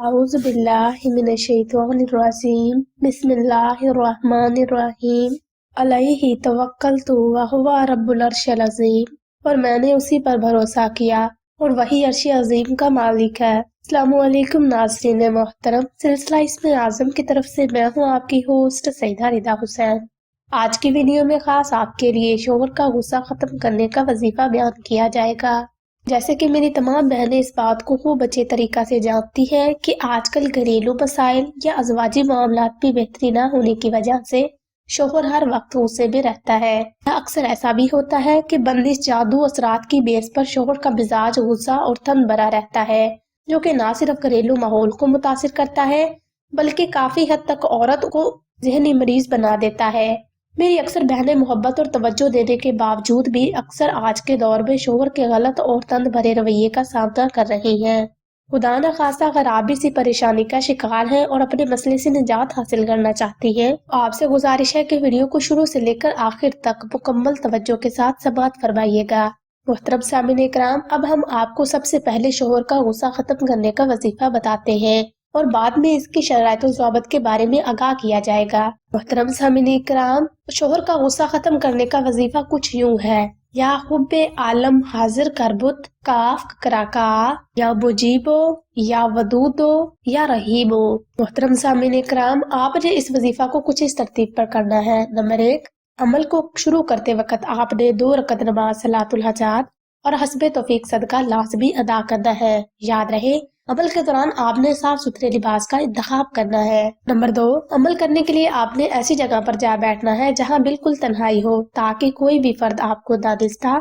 أعوذ بالله من الشيطان الرجيم بسم الله الرحمن الرحیم علیہ توکلت وہو رب العرش العظیم، اور میں نے اسی پر بھروسہ کیا اور وہی عرش عظیم کا مالک ہے۔ السلام علیکم ناظرین محترم، سلسلہ اسم اعظم کی طرف سے میں ہوں آپ کی ہوسٹ سیدہ ردا حسین۔ آج کی ویڈیو میں خاص آپ کے لیے شوہر کا غصہ ختم کرنے کا وظیفہ بیان کیا جائے گا۔ جیسے کہ میری تمام بہنیں اس بات کو خوب اچھے طریقہ سے جانتی ہیں کہ آج کل گھریلو مسائل یا ازواجی معاملات بھی بہتری نہ ہونے کی وجہ سے شوہر ہر وقت غصے میں رہتا ہے۔ اکثر ایسا بھی ہوتا ہے کہ بندش جادو اثرات کی بیس پر شوہر کا مزاج غصہ اور تن بھرا رہتا ہے، جو کہ نہ صرف گھریلو ماحول کو متاثر کرتا ہے بلکہ کافی حد تک عورت کو ذہنی مریض بنا دیتا ہے۔ میری اکثر بہنیں محبت اور توجہ دینے کے باوجود بھی اکثر آج کے دور میں شوہر کے غلط اور تند بھرے رویے کا سامنا کر رہی ہیں۔ خدا نہ خواستہ اگر آپ بھی اسی پریشانی کا شکار ہیں اور اپنے مسئلے سے نجات حاصل کرنا چاہتی ہیں، آپ سے گزارش ہے کہ ویڈیو کو شروع سے لے کر آخر تک مکمل توجہ کے ساتھ سماعت فرمائیے گا۔ محترم سامعین اکرام، اب ہم آپ کو سب سے پہلے شوہر کا غصہ ختم کرنے کا وظیفہ بتاتے ہیں اور بعد میں اس کی شرائط و ضوابط کے بارے میں آگاہ کیا جائے گا۔ محترم سامعین اکرام، شوہر کا غصہ ختم کرنے کا وظیفہ کچھ یوں ہے: یا حب عالم حاضر کربت کاف کراکا، یا مجیبو، یا ودودو، یا رحیمو۔ محترم سامعین اکرام، آپ نے اس وظیفہ کو کچھ اس ترتیب پر کرنا ہے۔ نمبر 1، عمل کو شروع کرتے وقت آپ نے 2 رکعت نماز صلاۃ الحاجات اور حسب توفیق صدقہ لازمی ادا کرنا ہے۔ یاد رہے، عمل کے دوران آپ نے صاف ستھرے لباس کا انتخاب کرنا ہے۔ نمبر 2، عمل کرنے کے لیے آپ نے ایسی جگہ پر جا بیٹھنا ہے جہاں بالکل تنہائی ہو، تاکہ کوئی بھی فرد آپ کو دانستہ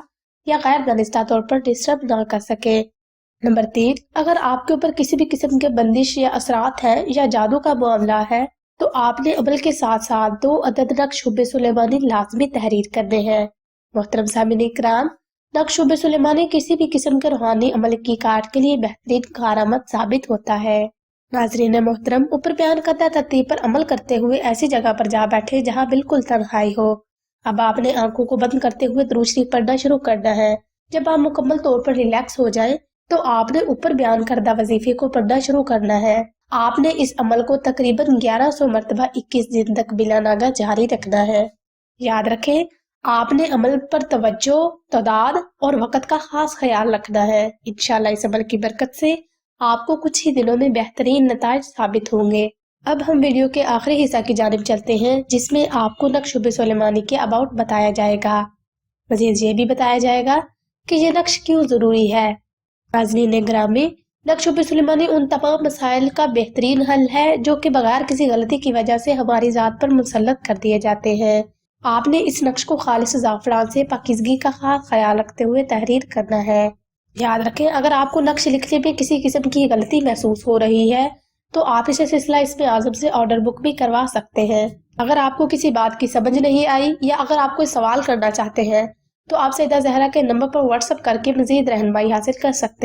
یا غیر دانستہ طور پر ڈسٹرب نہ کر سکے۔ نمبر 3، اگر آپ کے اوپر کسی بھی قسم کے بندش یا اثرات ہیں یا جادو کا معاملہ ہے تو آپ نے عمل کے ساتھ ساتھ 2 عدد نقش حب سلیمانی لازمی تحریر کرنے ہیں۔ محترم سامعین اکرام، نقش حب سلیمانی کسی بھی قسم کے روحانی عمل کی کاٹ کے لیے بہترین کارآمد ثابت ہوتا ہے۔ ناظرین محترم، اوپر بیان کردہ ترتیب پر عمل کرتے ہوئے ایسی جگہ پر جا بیٹھے جہاں بالکل تنہائی ہو۔ اب آپ نے آنکھوں کو بند کرتے ہوئے درود شریف پڑھنا شروع کرنا ہے۔ جب آپ مکمل طور پر ریلیکس ہو جائیں تو آپ نے اوپر بیان کردہ وظیفے کو پڑھنا شروع کرنا ہے۔ آپ نے اس عمل کو تقریباً 1100 مرتبہ 21 دن تک بلا ناغہ جاری رکھنا ہے۔ یاد رکھیں، آپ نے عمل پر توجہ، تعداد اور وقت کا خاص خیال رکھنا ہے۔ انشاءاللہ اس عمل کی برکت سے آپ کو کچھ ہی دنوں میں بہترین نتائج ثابت ہوں گے۔ اب ہم ویڈیو کے آخری حصہ کی جانب چلتے ہیں، جس میں آپ کو نقش حب سلیمانی کے اباؤٹ بتایا جائے گا۔ مزید یہ بھی بتایا جائے گا کہ یہ نقش کیوں ضروری ہے۔ ناظرین گرامی، نقش حب سلیمانی ان تمام مسائل کا بہترین حل ہے جو کہ بغیر کسی غلطی کی وجہ سے ہماری ذات پر مسلط کر دیے جاتے ہیں۔ آپ نے اس نقش کو خالص زعفران سے پاکیزگی کا خاص خیال رکھتے ہوئے تحریر کرنا ہے۔ یاد رکھیں، اگر آپ کو نقش لکھنے میں کسی قسم کی غلطی محسوس ہو رہی ہے تو آپ اسے سلسلہ اسم اعظم سے آرڈر بک بھی کروا سکتے ہیں۔ اگر آپ کو کسی بات کی سمجھ نہیں آئی یا اگر آپ کوئی سوال کرنا چاہتے ہیں تو آپ سیدہ زہرا کے نمبر پر واٹس ایپ کر کے مزید رہنمائی حاصل کر سکتے ہیں۔